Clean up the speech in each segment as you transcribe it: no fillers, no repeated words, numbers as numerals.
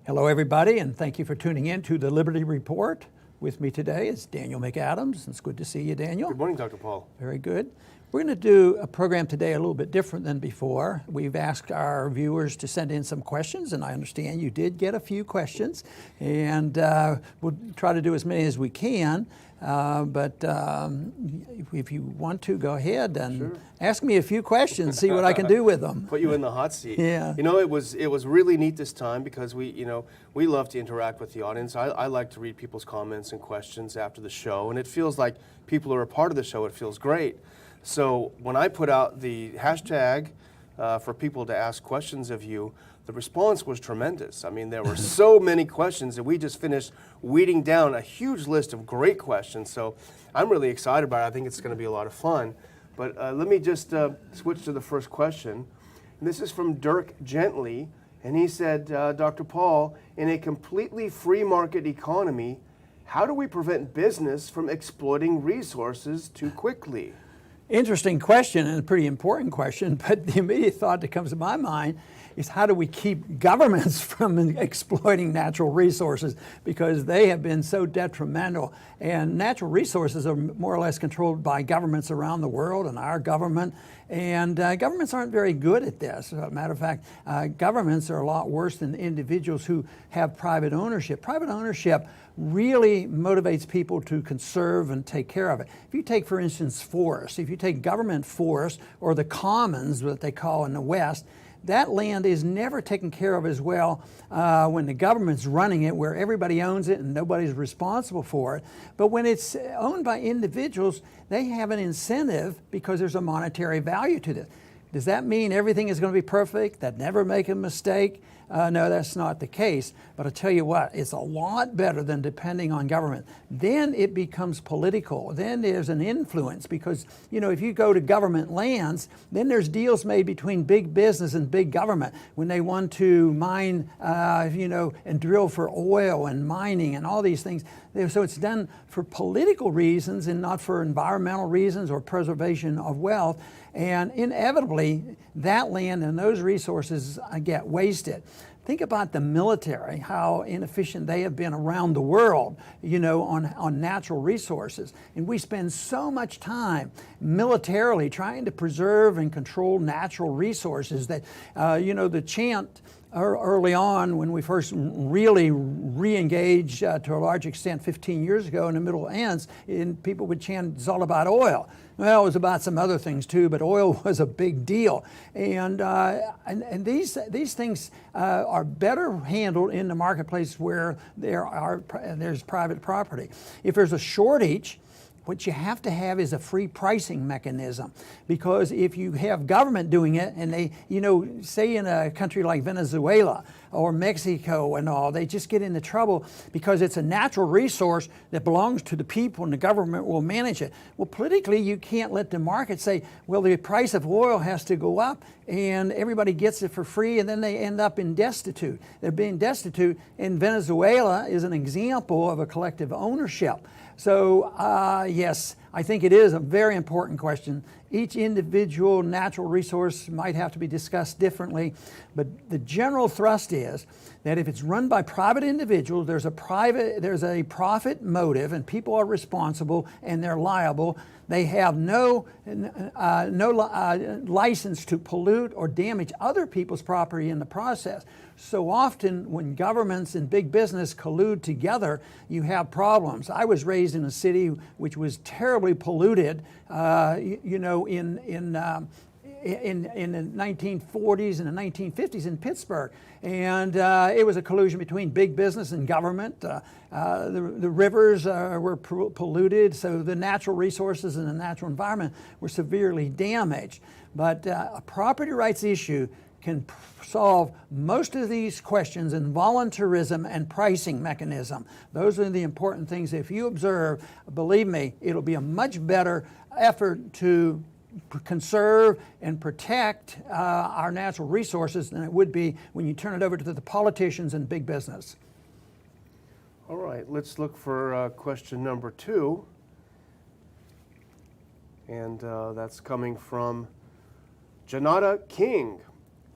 Hello, everybody, and thank you for tuning in to the Liberty Report. With me today is Daniel McAdams. It's good to see you, Daniel. Good morning, Dr. Paul. Very good. We're going to do a program today a little bit different than before. We've asked our viewers to send in some questions, and I understand you did get a few questions, and we'll try to do as many as we can. But if you want to, go ahead and ask me a few questions, see what I can do with them. Put you in the hot seat. Yeah. You know, it was really neat this time because we love to interact with the audience. I like to read people's comments and questions after the show, and it feels like people are a part of the show. It feels great. So when I put out the hashtag for people to ask questions of you, the response was tremendous. I mean, there were so many questions, and we just finished weeding down a huge list of great questions. So I'm really excited about it. I think it's going to be a lot of fun. But let me just switch to the first question. And this is from Dirk Gently, and he said, Dr. Paul, in a completely free market economy, how do we prevent business from exploiting resources too quickly? Interesting question and a pretty important question, but the immediate thought that comes to my mind is how do we keep governments from exploiting natural resources, because they have been so detrimental. And natural resources are more or less controlled by governments around the world and our government. And governments aren't very good at this. As a matter of fact, governments are a lot worse than individuals who have private ownership. Private ownership really motivates people to conserve and take care of it. If you take, for instance, forests, if you take government forests or the commons, what they call in the West, that land is never taken care of as well when the government's running it, where everybody owns it and nobody's responsible for it. But when it's owned by individuals, they have an incentive because there's a monetary value to this. Does that mean everything is going to be perfect, that never make a mistake? No, that's not the case. But I'll tell you what, it's a lot better than depending on government. Then it becomes political. Then there's an influence because, if you go to government lands, then there's deals made between big business and big government when they want to mine, and drill for oil and mining and all these things. So it's done for political reasons and not for environmental reasons or preservation of wealth. And inevitably, that land and those resources get wasted. Think about the military, how inefficient they have been around the world, on natural resources. And we spend so much time militarily trying to preserve and control natural resources that, the chant early on when we first really re-engaged to a large extent 15 years ago in the Middle East, and people would chant, it's all about oil. Well, it was about some other things too, but oil was a big deal. And these things are better handled in the marketplace where there's private property. If there's a shortage, what you have to have is a free pricing mechanism, because if you have government doing it and they, say in a country like Venezuela or Mexico and all, they just get into trouble because it's a natural resource that belongs to the people and the government will manage it. Well, politically, you can't let the market say, well, the price of oil has to go up and everybody gets it for free, and then they end up in destitute. They're being destitute, and Venezuela is an example of a collective ownership. So, yes, I think it is a very important question. Each individual natural resource might have to be discussed differently, but the general thrust is that if it's run by private individuals, there's a profit motive, and people are responsible and they're liable. They have no license to pollute or damage other people's property in the process. So often when governments and big business collude together, you have problems. I was raised in a city which was terribly polluted, in the 1940s and the 1950s in Pittsburgh. And it was a collusion between big business and government. The rivers were polluted, so the natural resources and the natural environment were severely damaged. But a property rights issue can solve most of these questions in voluntarism and pricing mechanism. Those are the important things. If you observe, believe me, it'll be a much better effort to conserve and protect our natural resources than it would be when you turn it over to the politicians and big business. All right, let's look for question number 2. And that's coming from Janata King.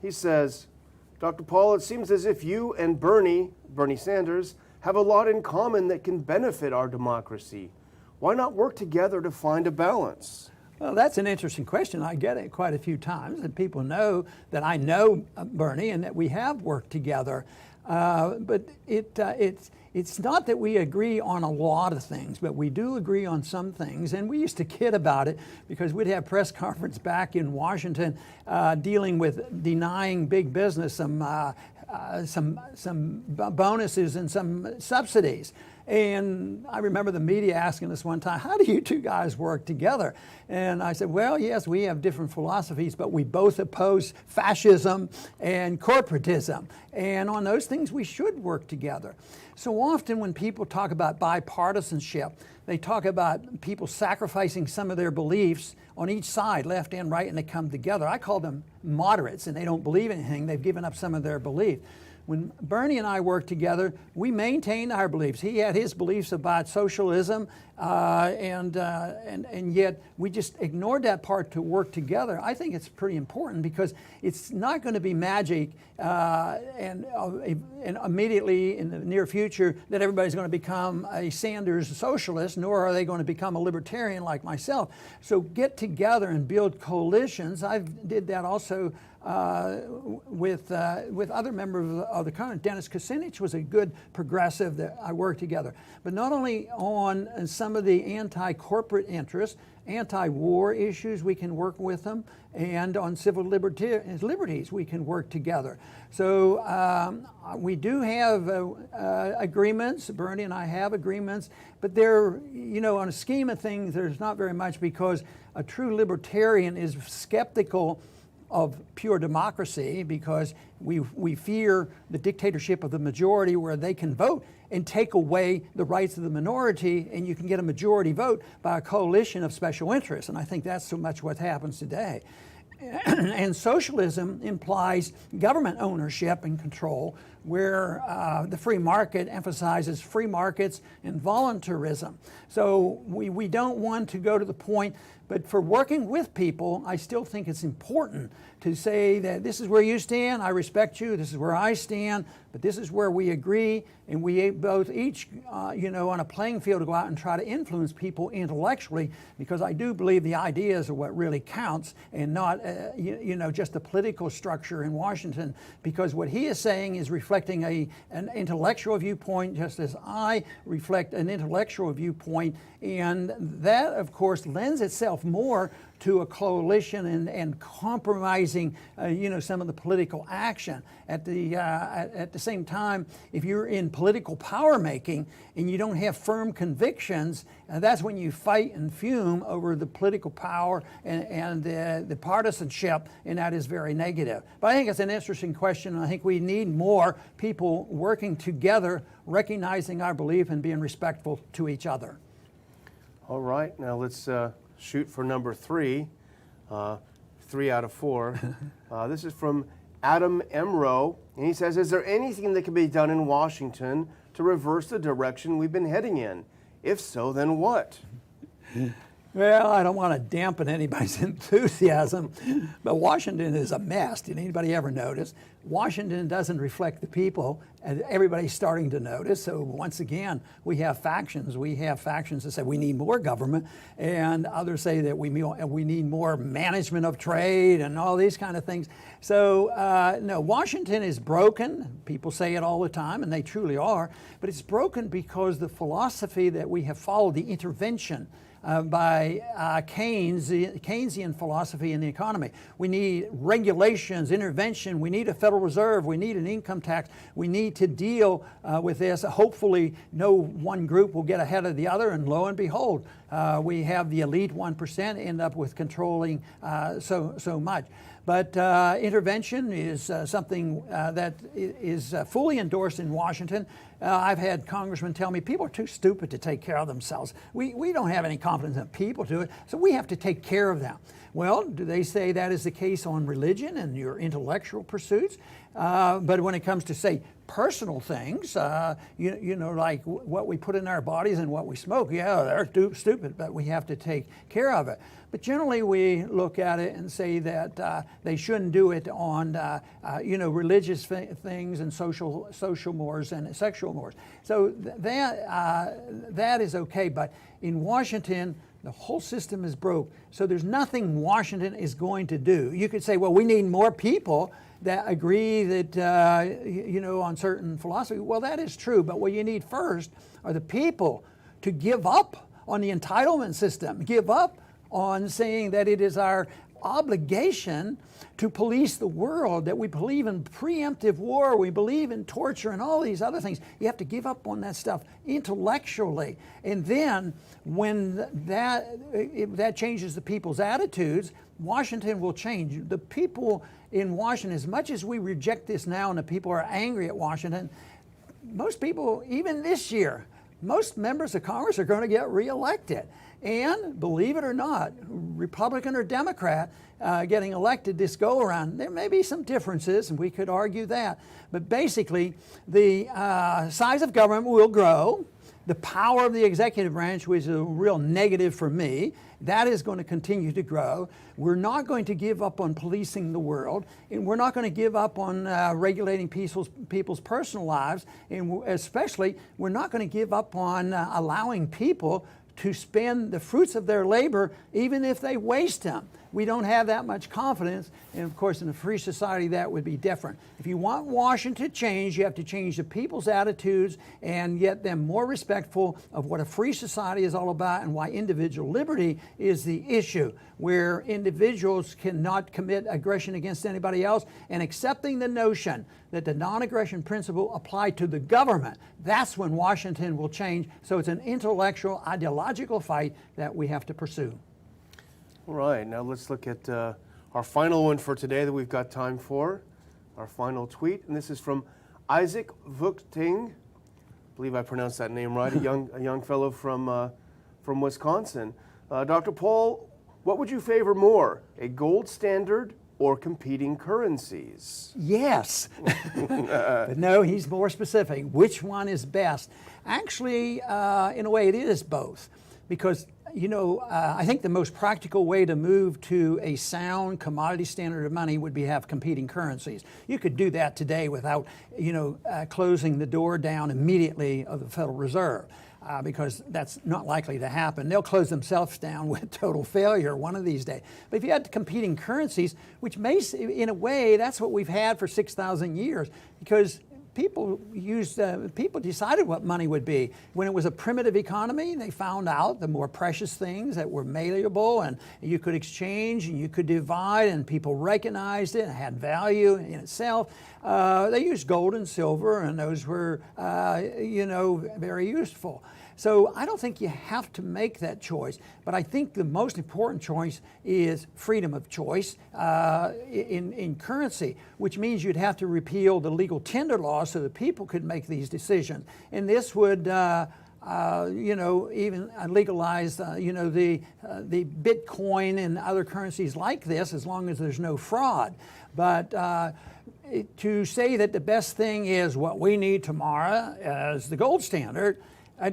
He says, Dr. Paul, it seems as if you and Bernie Sanders, have a lot in common that can benefit our democracy. Why not work together to find a balance? Well, that's an interesting question. I get it quite a few times, and people know that I know Bernie and that we have worked together. But it's not that we agree on a lot of things, but we do agree on some things. And we used to kid about it because we'd have press conference back in Washington dealing with denying big business some bonuses and some subsidies. And I remember the media asking us one time, how do you two guys work together? And I said, well, yes, we have different philosophies, but we both oppose fascism and corporatism. And on those things, we should work together. So often when people talk about bipartisanship, they talk about people sacrificing some of their beliefs on each side, left and right, and they come together. I call them moderates, and they don't believe anything. They've given up some of their belief. When Bernie and I worked together, we maintained our beliefs. He had his beliefs about socialism, and yet we just ignored that part to work together. I think it's pretty important because it's not going to be magic and immediately in the near future that everybody's going to become a Sanders socialist, nor are they going to become a libertarian like myself. So get together and build coalitions. I did that also with other members of the Congress. Dennis Kucinich was a good progressive that I worked together. But not only on some of the anti-corporate interests, anti-war issues, we can work with them, and on civil liberties, we can work together. So we do have agreements. Bernie and I have agreements, but they're, on a scheme of things, there's not very much because a true libertarian is skeptical of pure democracy because we fear the dictatorship of the majority where they can vote and take away the rights of the minority, and you can get a majority vote by a coalition of special interests. And I think that's so much what happens today. And socialism implies government ownership and control, where the free market emphasizes free markets and voluntarism. So we don't want to go to the point, but for working with people, I still think it's important to say that this is where you stand, I respect you, this is where I stand, but this is where we agree, and we both each, on a playing field to go out and try to influence people intellectually, because I do believe the ideas are what really counts and not, just the political structure in Washington, because what he is saying is reflecting an intellectual viewpoint, just as I reflect an intellectual viewpoint, and that, of course, lends itself more to a coalition and compromising, some of the political action. At the same time, if you're in political power making and you don't have firm convictions, that's when you fight and fume over the political power and the partisanship, and that is very negative. But I think it's an interesting question, and I think we need more people working together, recognizing our belief and being respectful to each other. All right, now let's shoot for number 3, 3 out of 4. This is from Adam Emro, and he says, is there anything that can be done in Washington to reverse the direction we've been heading in? If so, then what? Well, I don't want to dampen anybody's enthusiasm, but Washington is a mess. Did anybody ever notice? Washington doesn't reflect the people, and everybody's starting to notice. So once again, we have factions. We have factions that say we need more government, and others say that we need more management of trade and all these kind of things. So no, Washington is broken. People say it all the time, and they truly are. But it's broken because the philosophy that we have followed, the intervention by Keynesian philosophy in the economy. We need regulations, intervention, we need a Federal Reserve, we need an income tax, we need to deal with this. Hopefully no one group will get ahead of the other, and lo and behold, we have the elite 1% end up with controlling so much. But intervention is something that is fully endorsed in Washington. I've had congressmen tell me people are too stupid to take care of themselves. We don't have any confidence in people to do it, so we have to take care of them. Well, do they say that is the case on religion and your intellectual pursuits? But when it comes to, say, personal things, like what we put in our bodies and what we smoke. Yeah, they're stupid, but we have to take care of it. But generally, we look at it and say that they shouldn't do it on, religious things and social mores and sexual mores. So that is okay. But in Washington, the whole system is broke. So there's nothing Washington is going to do. You could say, well, we need more people that agree that, on certain philosophy. Well, that is true. But what you need first are the people to give up on the entitlement system, give up on saying that it is our obligation to police the world, that we believe in preemptive war, we believe in torture and all these other things. You have to give up on that stuff intellectually. And then when that changes the people's attitudes, Washington will change. The people in Washington, as much as we reject this now and the people are angry at Washington, most people, even this year, most members of Congress are going to get reelected. And believe it or not, Republican or Democrat getting elected this go around, there may be some differences, and we could argue that. But basically, the size of government will grow. The power of the executive branch, which is a real negative for me, that is going to continue to grow. We're not going to give up on policing the world, and we're not going to give up on regulating people's personal lives, and especially we're not going to give up on allowing people to spend the fruits of their labor even if they waste them. We don't have that much confidence, and of course in a free society that would be different. If you want Washington to change, you have to change the people's attitudes and get them more respectful of what a free society is all about and why individual liberty is the issue, where individuals cannot commit aggression against anybody else, and accepting the notion that the non-aggression principle applied to the government. That's when Washington will change. So it's an intellectual, ideological fight that we have to pursue. All right, now let's look at our final one for today that we've got time for, our final tweet, and this is from Isaac Vukting. I believe I pronounced that name right, a young fellow from Wisconsin. Dr. Paul, what would you favor more, a gold standard or competing currencies? Yes. But no, he's more specific. Which one is best? Actually, in a way, it is both. Because, I think the most practical way to move to a sound commodity standard of money would be have competing currencies. You could do that today without, closing the door down immediately of the Federal Reserve. Because that's not likely to happen. They'll close themselves down with total failure one of these days. But if you had competing currencies, which may, in a way, that's what we've had for 6,000 years, because people decided what money would be. When it was a primitive economy, they found out the more precious things that were malleable and you could exchange and you could divide, and people recognized it and had value in itself. They used gold and silver, and those were, very useful. So I don't think you have to make that choice, but I think the most important choice is freedom of choice in currency, which means you'd have to repeal the legal tender law so that people could make these decisions. And this would even legalize, the Bitcoin and other currencies like this, as long as there's no fraud. But to say that the best thing is what we need tomorrow as the gold standard, I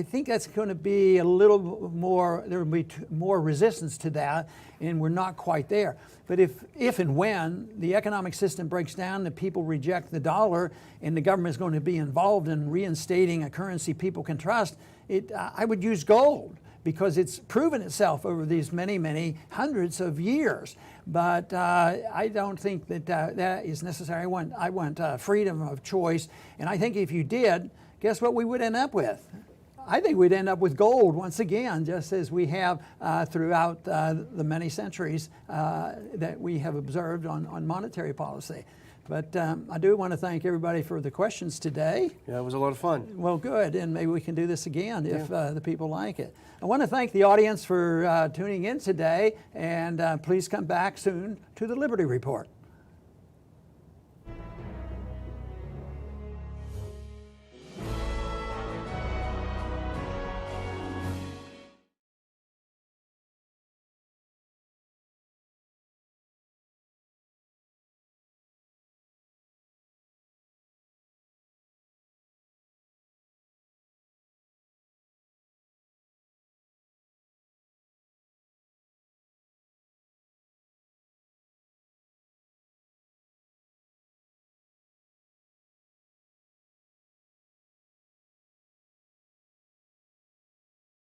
think that's going to be a little more, there will be more resistance to that, and we're not quite there. But if and when the economic system breaks down, the people reject the dollar, and the government is going to be involved in reinstating a currency people can trust, I would use gold, because it's proven itself over these many, many hundreds of years. But I don't think that that is necessary. I want freedom of choice, and I think if you did, guess what we would end up with? I think we'd end up with gold once again, just as we have throughout the many centuries that we have observed on monetary policy. But I do want to thank everybody for the questions today. Yeah, it was a lot of fun. Well, good, and maybe we can do this again if the people like it. I want to thank the audience for tuning in today, and please come back soon to the Liberty Report.